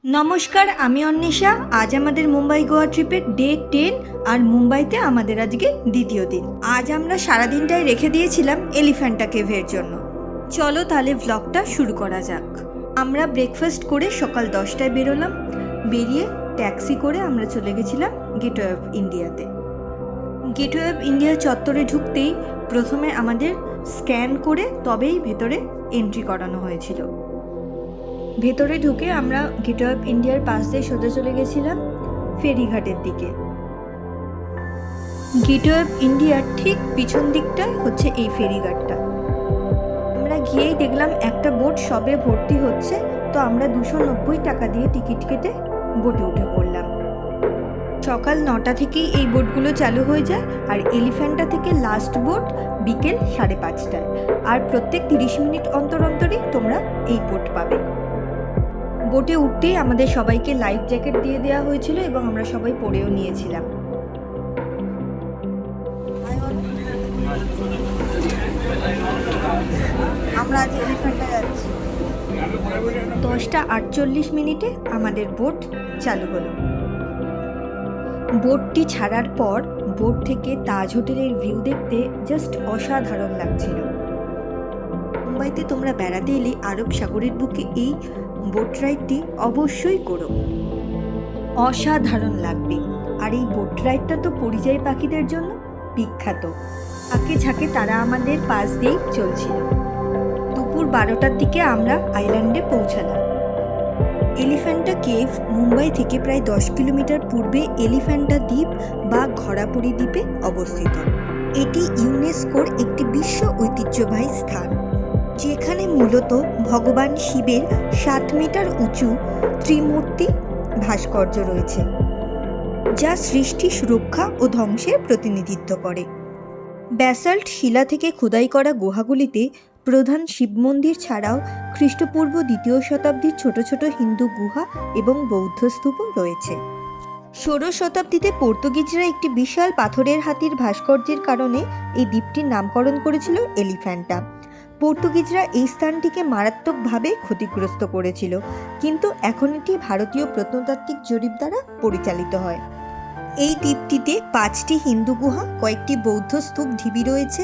নমস্কার, আমি অন্বেষা। আজ আমাদের মুম্বাই গোয়া ট্রিপের ডে 10 আর মুম্বাইতে আমাদের আজকে দ্বিতীয় দিন। আজ আমরা সারাদিনটাই রেখে দিয়েছিলাম এলিফ্যান্টা কেভের জন্য। চলো তাহলে ভ্লগটা শুরু করা যাক। আমরা ব্রেকফাস্ট করে সকাল 10টায় বেরোলাম। বেরিয়ে ট্যাক্সি করে আমরা চলে গেছিলাম গেটওয়ে অফ ইন্ডিয়াতে। গেটওয়ে অফ ইন্ডিয়া চত্বরে ঢুকতেই প্রথমে আমাদের স্ক্যান করে তবেই ভেতরে এন্ট্রি করানো হয়েছিল। ভেতরে ঢুকে আমরা গেটওয়ে অফ ইন্ডিয়ার পাশ দিয়ে সোজা চলে গেছিলাম ফেরিঘাটের দিকে। গেটওয়ে অফ ইন্ডিয়ার ঠিক পিছন দিকটা হচ্ছে এই ফেরিঘাটটা। আমরা গিয়েই দেখলাম একটা বোট সবে ভর্তি হচ্ছে, তো আমরা 290 টাকা দিয়ে টিকিট কেটে বোটে উঠে পড়লাম। সকাল 9টা থেকেই এই বোটগুলো চালু হয়ে যায়, আর এলিফ্যান্টা থেকে লাস্ট বোট বিকেল 5:30টায়। আর প্রত্যেক 30 মিনিট অন্তর অন্তরই তোমরা এই বোট পাবে। বোটে উঠতেই আমাদের সবাইকে লাইফ জ্যাকেট দিয়ে দেওয়া হয়েছিল এবং আমরা সবাই পরেও নিয়েছিলাম। আমরা আজ এলিফ্যান্টা যাচ্ছি। 10:48 আমাদের বোট চালু হলো। বোটটি ছাড়ার পর বোট থেকে তাজ হোটেলের ভিউ দেখতে জাস্ট অসাধারণ লাগছিল। মুম্বাইতে তোমরা বেড়াতে এলে আরব সাগরের বুকে এই বোট রাইডটি অবশ্যই করো, অসাধারণ লাগবে। আর এই বোট রাইডটা তো পরিযায়ী পাখিদের জন্য বিখ্যাত। আঁকে ঝাঁকে তারা আমাদের পাশ দিয়েই চলছিল। দুপুর 12টার দিকে আমরা আইল্যান্ডে পৌঁছালাম। এলিফ্যান্টা কেভ মুম্বাই থেকে প্রায় 10 কিলোমিটার পূর্বে এলিফ্যান্টা দ্বীপ বা ঘোড়াপুরি দ্বীপে অবস্থিত। এটি ইউনেস্কোর একটি বিশ্ব ঐতিহ্যবাহী স্থান, যেখানে মূলত ভগবান শিবের 7 মিটার উঁচু ত্রিমূর্তি ভাস্কর্য রয়েছে, যা সৃষ্টি, সুরক্ষা ও ধ্বংসের প্রতিনিধিত্ব করে। ব্যাসাল্ট শিলা থেকে খোদাই করা গুহাগুলিতে প্রধান শিব মন্দির ছাড়াও খ্রিস্টপূর্ব 2য় শতাব্দীর ছোট ছোট হিন্দু গুহা এবং বৌদ্ধ স্তূপও রয়েছে। 16 শতাব্দীতে পর্তুগিজরা একটি বিশাল পাথরের হাতির ভাস্কর্যের কারণে এই দ্বীপটির নামকরণ করেছিল এলিফ্যান্টা। পর্তুগিজরা এই স্থানটিকে মারাত্মকভাবে ক্ষতিগ্রস্ত করেছিল, কিন্তু এখন এটি ভারতীয় প্রত্নতাত্ত্বিক জরিপ দ্বারা পরিচালিত হয়। এই দ্বীপটিতে 5টি হিন্দু গুহা, কয়েকটি বৌদ্ধ স্তূপ ঢিবি রয়েছে।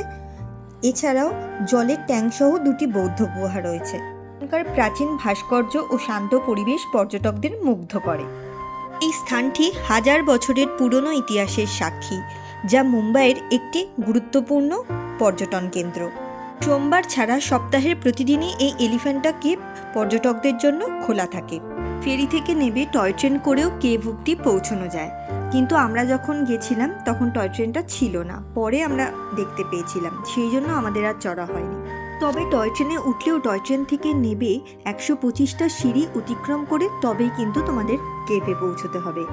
এছাড়াও জলের ট্যাঙ্কসহ 2টি বৌদ্ধ গুহা রয়েছে। এখানকার প্রাচীন ভাস্কর্য ও শান্ত পরিবেশ পর্যটকদের মুগ্ধ করে। এই স্থানটি 1000 বছরের পুরনো ইতিহাসের সাক্ষী, যা মুম্বাইয়ের একটি গুরুত্বপূর্ণ পর্যটন কেন্দ্র। সোমবার ছাড়া সপ্তাহের প্রতিদিনই এই এলিফ্যান্টা কেভ পর্যটকদের জন্য খোলা থাকে। ফেরি থেকে নেমে টয় ট্রেন করেও কেভ অবধি পৌঁছানো যায়, কিন্তু আমরা যখন গেছিলাম তখন টয় ট্রেনটা ছিল না, পরে আমরা দেখতে পেয়েছিলাম, সেই জন্য আমাদের আর চড়া হয়নি। তবে টয় ট্রেনে উঠলেও টয় ট্রেন থেকে নেবে 125টা সিঁড়ি অতিক্রম করে তবেই কিন্তু তোমাদের কেভে পৌঁছতে হবে।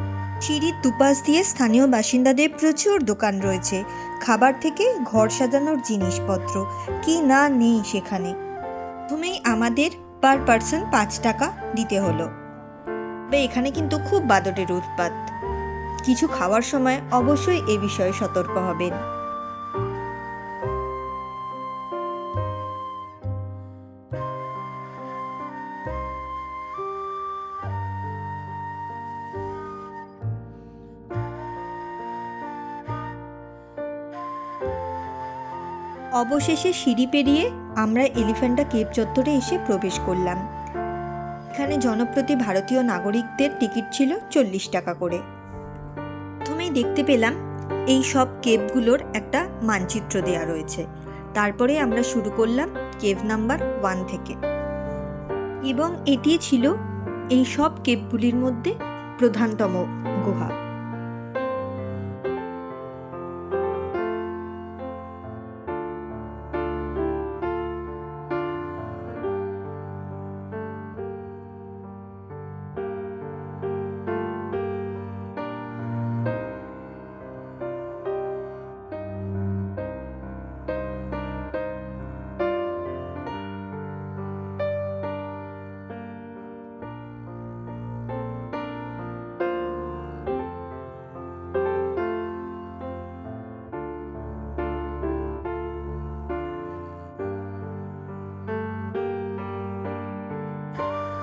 সিঁড়ির দুপাশ দিয়ে স্থানীয় বাসিন্দাদের প্রচুর দোকান রয়েছে, খাবার থেকে ঘর সাজানোর জিনিসপত্র, কি না নেই সেখানে। প্রথমেই আমাদের পার পার্সন 5 টাকা দিতে হলো। তবে এখানে কিন্তু খুব বাদরের উৎপাত। কিছু খাওয়ার সময় অবশ্যই এ বিষয়ে সতর্ক হবেন। অবশেষে সিঁড়ি পেরিয়ে আমরা এলিফ্যান্টা কেভ চত্বরে এসে প্রবেশ করলাম। এখানে জনপ্রতি ভারতীয় নাগরিকদের টিকিট ছিল 40 টাকা করে। প্রথমেই দেখতে পেলাম এই সব কেভগুলোর একটা মানচিত্র দেয়া রয়েছে। তারপরে আমরা শুরু করলাম কেভ নাম্বার 1 থেকে, এবং এটি ছিল এই সব কেভগুলির মধ্যে প্রধানতম গুহা।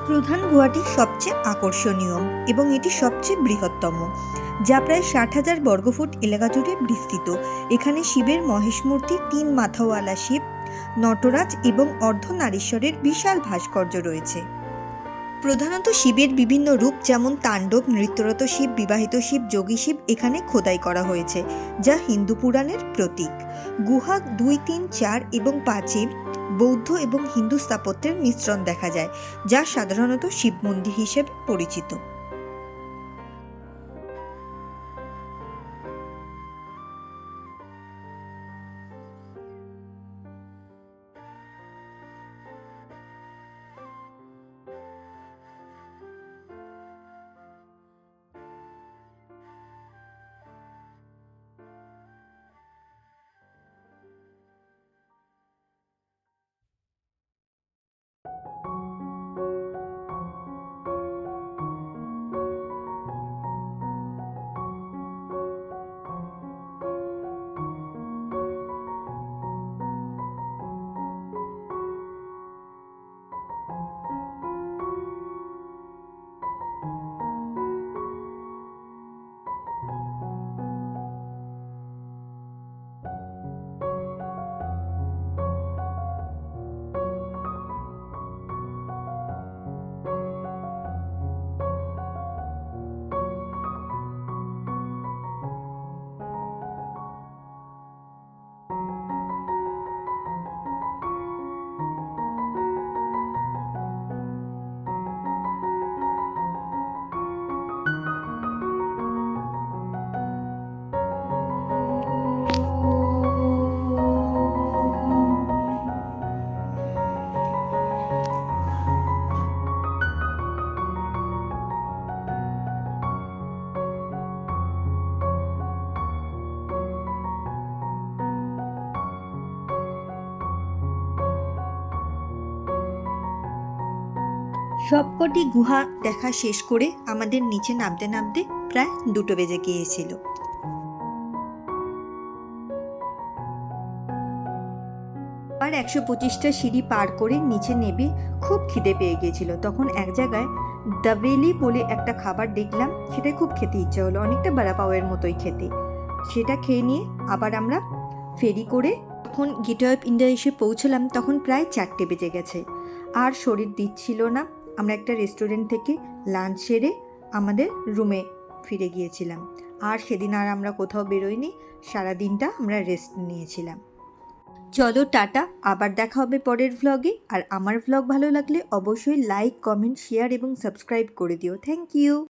প্রধান গুহাটি সবচেয়ে আকর্ষণীয় এবং এটি সবচেয়ে বৃহত্তম, যা প্রায় 60,000 বর্গফুট এলাকা জুড়ে বিস্তৃত। এখানে শিবের মহেশ মূর্তি, 3 মাথাওয়ালা শিব, নটরাজ এবং অর্ধনারীশ্বরের বিশাল ভাস্কর্য রয়েছে। প্রধানত শিবের বিভিন্ন রূপ যেমন তাণ্ডব, নৃত্যরত শিব, বিবাহিত শিব, যোগী শিব এখানে খোদাই করা হয়েছে, যা হিন্দু পুরাণের প্রতীক। গুহা 2, 3, 4 এবং 5-এ বৌদ্ধ এবং হিন্দু স্থাপত্যের মিশ্রণ দেখা যায়, যা সাধারণত শিব মন্দির হিসেবে পরিচিত। সবকটি গুহা দেখা শেষ করে আমাদের নিচে নামতে নামতে প্রায় 2টো বেজে গিয়েছিল। আর 125টা সিঁড়ি পার করে নিচে নেমে খুব খিদে পেয়ে গিয়েছিল। তখন এক জায়গায় দাবেলি বলে একটা খাবার দেখলাম, সেটা খুব খেতে ইচ্ছা হলো, অনেকটা বড়াপাওয়ের মতোই খেতে। সেটা খেয়ে নিয়ে আবার আমরা ফেরি করে যখন গেটওয়ে অফ ইন্ডিয়া এসে পৌঁছলাম তখন প্রায় 4টে বেজে গেছে। আর শরীর দিচ্ছিল না। আমরা একটা রেস্টুরেন্ট থেকে লাঞ্চ সেরে আমাদের রুমে ফিরে গিয়েছিলাম। আর সেদিন আর আমরা কোথাও বেরোইনি, সারাদিনটা আমরা রেস্ট নিয়েছিলাম। চলো টাটা, আবার দেখা হবে পরের ভ্লগে। আর আমার ভ্লগ ভালো লাগলে অবশ্যই লাইক, কমেন্ট, শেয়ার এবং সাবস্ক্রাইব করে দিও। Thank you.